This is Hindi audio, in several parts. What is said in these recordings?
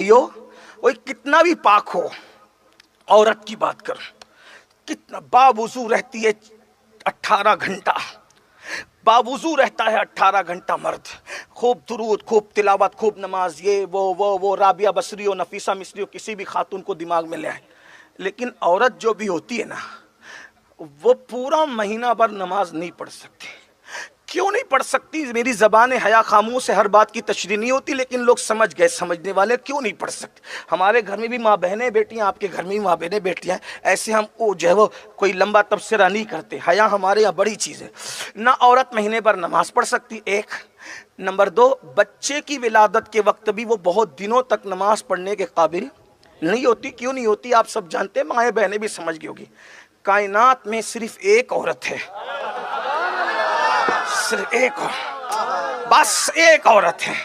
भाइयों, वो कितना भी पाक हो, औरत की बात करो, कितना बावुजू रहती है 18 घंटा, बावुजू रहता है 18 घंटा मर्द, खूब दुरूद, खूब तिलावत, खूब नमाज, ये वो राबिया बसरी हो, नफीसा मिस्री हो, किसी भी खातून को दिमाग में ले आए। लेकिन औरत जो भी होती है ना, वो पूरा महीना भर नमाज नहीं पढ़ सकती। क्यों नहीं पढ़ सकती? मेरी ज़बान हया खामोश से हर बात की तशरीह नहीं होती, लेकिन लोग समझ गए, समझने वाले। क्यों नहीं पढ़ सकते? हमारे घर में भी माँ बहनें बेटियाँ, आपके घर में भी माँ बहनें बेटियाँ, ऐसे हम वो जो है वो कोई लंबा तबसरा नहीं करते। हया हमारे यहाँ बड़ी चीज़ है ना। औरत महीने भर नमाज पढ़ सकती, एक। नंबर 2, बच्चे की विलादत के वक्त भी वो बहुत दिनों तक नमाज पढ़ने के काबिल नहीं होती। क्यों नहीं होती? आप सब जानते हैं, माएँ बहनें भी समझ गई होगी। कायनात में सिर्फ एक औरत है, सिर्फ एक, बस एक औरत है।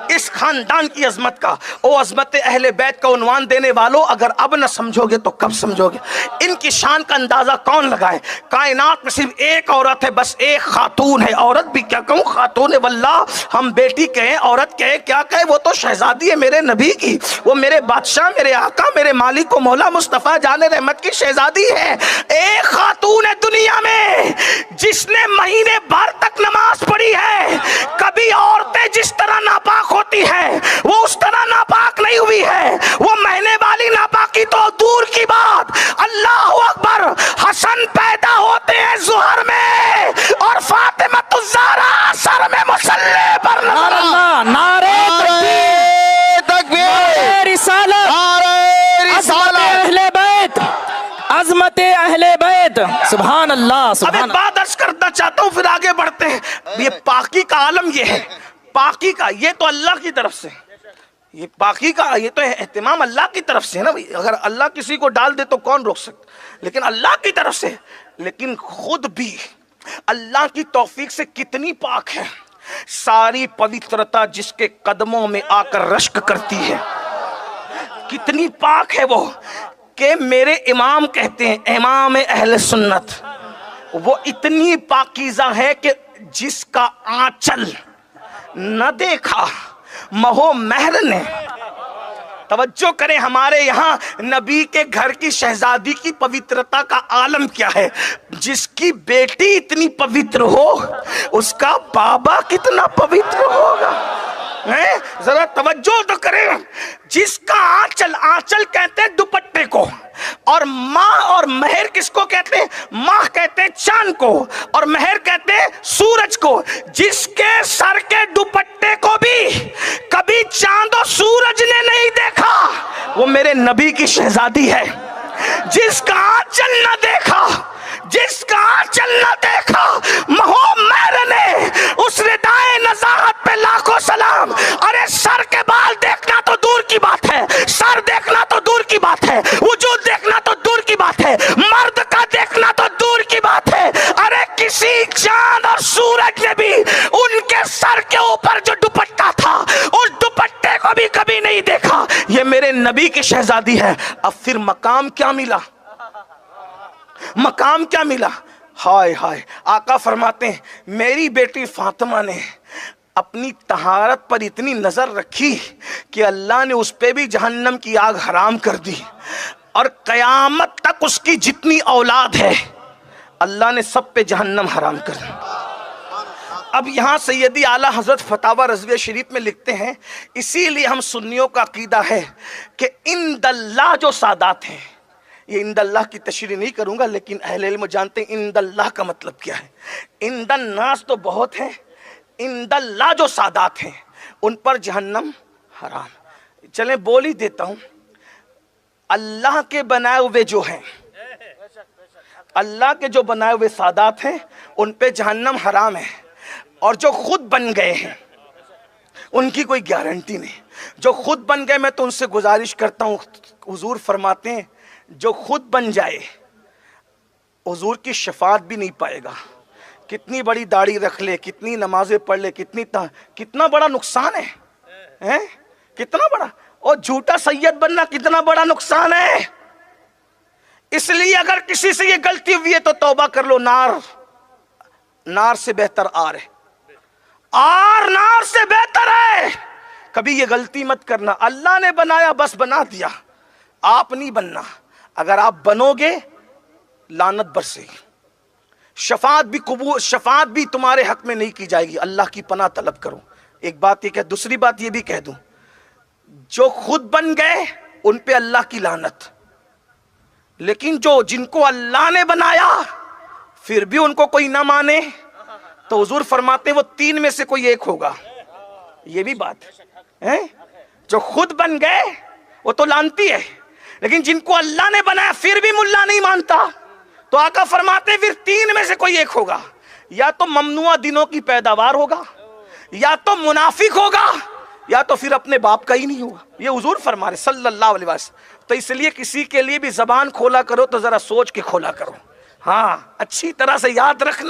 इस खानदान की अजमत का, ओ अजमत अहले बैत का उन्वान देने वालों, अगर अब न समझोगे तो कब समझोगे? इनकी शान का अंदाजा कौन लगाए? कायनात में सिर्फ एक औरत है, बस एक खातून है। औरत भी क्या कहूँ, खातून है। वल्लाह, हम बेटी कहें, औरत कहे, क्या कहे, वो तो शहजादी है मेरे नबी की, वो मेरे बादशाह, मेरे आका, मेरे मालिक को मौला मुस्तफ़ा जाने रहमत की शहजादी है। एक खातून है दुनिया में जिसने महीने भर तक नमाज पढ़ी है। कभी औरतें जिस तरह नापाक होती है, वो उस तरह नापाक नहीं हुई है। वो महीने वाली नापाकी तो दूर की बात, अल्लाह अकबर, हसन पैदा होते हैं ज़ुहर में और फातिमा ज़हरा असर में मुसल्ले पर। नारे तकबीर, रिसालत, अहले बैत, अज़मत अहले बैत, सुभान अल्लाह, सुभान। अब बात अर्ज करना चाहता हूँ, फिर आगे बढ़ते हैं। ये पाकी का आलम ये है, पाकी का, ये तो अल्लाह की तरफ से, ये पाकी का, ये तो एहतिमाम अल्लाह की तरफ से है ना भाई। अगर अल्लाह किसी को डाल दे तो कौन रोक सकता, लेकिन अल्लाह की तरफ से। लेकिन खुद भी अल्लाह की तौफीक से कितनी पाक है। सारी पवित्रता जिसके कदमों में आकर रश्क करती है, कितनी पाक है वो, कि मेरे इमाम कहते हैं, इमाम अहले सुन्नत, वो इतनी पाकीज़ा है कि जिसका आंचल न देखा महो महर ने। तवज्जो करें, हमारे यहाँ नबी के घर की शहजादी की पवित्रता का आलम क्या है। जिसकी बेटी इतनी पवित्र हो, उसका बाबा कितना पवित्र होगा, हैं? जरा तवज्जो तो करें। जिसका आंचल, आंचल कहते हैं दुपट्टे को, और माँ और महर किसको कहते हैं? माँ कहते हैं चांद को, और महर कहते हैं सूरज को। जिसके सर के दुपट्टे को भी कभी चांद और सूरज ने नहीं देखा, वो मेरे नबी की शहजादी है। जिसका आंचल न देखा, जिसका आंचल न देखा महो महर ने, उस रिदाए नज़ाहत पे लाखों सलाम। अरे सर के बाल देखना तो दूर की बात है, सर देखना तो दूर की बात है, वजूद देखना तो दूर की बात है, मर्द का देखना तो दूर की बात है। अरे किसी चांद और सूरज ने भी उनके सर के ऊपर जो दुपट्टा था, उस दुपट्टे को भी कभी नहीं देखा। ये मेरे नबी की शहजादी है। अब फिर मकाम क्या मिला, मकाम क्या मिला? हाय हाय, आका फरमाते हैं, मेरी बेटी फातिमा ने अपनी तहारत पर इतनी नजर रखी कि अल्लाह ने उस पे भी जहन्नम की आग हराम कर दी, और कयामत तक उसकी जितनी औलाद है अल्लाह ने सब पे जहन्नम हराम कर दी। अब यहाँ सैयदी आला हजरत फतावा रज़विया शरीफ में लिखते हैं, इसीलिए हम सुन्नियों का अकीदा है कि इंदल्लाह जो सादात हैं, ये इंदल्लाह की तशरीह नहीं करूंगा, लेकिन अहले इल्म जानते हैं इंदल्लाह का मतलब क्या है। इंदन्नास तो बहुत है, इंदल्लाह जो सादात हैं उन पर जहन्नम हराम। चलें बोल ही देता हूं, अल्लाह के बनाए हुए जो हैं, अल्लाह के जो बनाए हुए सादात हैं उन पे जहन्नम हराम है, और जो खुद बन गए हैं उनकी कोई गारंटी नहीं। जो खुद बन गए, मैं तो उनसे गुजारिश करता हूँ, हुजूर फरमाते हैं जो खुद बन जाए हुजूर की शफात भी नहीं पाएगा। कितनी बड़ी दाढ़ी रख ले, कितनी नमाजें पढ़ ले, कितना बड़ा नुकसान है, हैं? कितना बड़ा, और झूठा सैयद बनना कितना बड़ा नुकसान है। इसलिए अगर किसी से ये गलती हुई है तो तौबा कर लो। नार से बेहतर आर है, आर नार से बेहतर है। कभी ये गलती मत करना, अल्लाह ने बनाया बस बना दिया, आप नहीं बनना। अगर आप बनोगे लानत बरसेगी, शफात भी तुम्हारे हक में नहीं की जाएगी। अल्लाह की पनाह तलब करो। एक बात ये कह, दूसरी बात ये भी कह दूं, जो खुद बन गए उन पे अल्लाह की लानत, लेकिन जिनको अल्लाह ने बनाया फिर भी उनको कोई ना माने तो हुजूर फरमाते वो 3 में से कोई एक होगा। ये भी बात है। जो खुद बन गए वो तो लानती है, लेकिन जिनको अल्लाह ने बनाया फिर भी मुल्ला नहीं मानता, तो आका फरमाते फिर 3 में से कोई एक होगा। या तो ममनुआ दिनों की पैदावार होगा, या तो मुनाफिक होगा, या तो फिर अपने बाप का ही नहीं होगा। ये हुजूर फरमा रहे सल्लल्लाहु अलैहि वसल्लम। तो इसलिए किसी के लिए भी जबान खोला करो तो जरा सोच के खोला करो। हाँ, अच्छी तरह से याद रखना।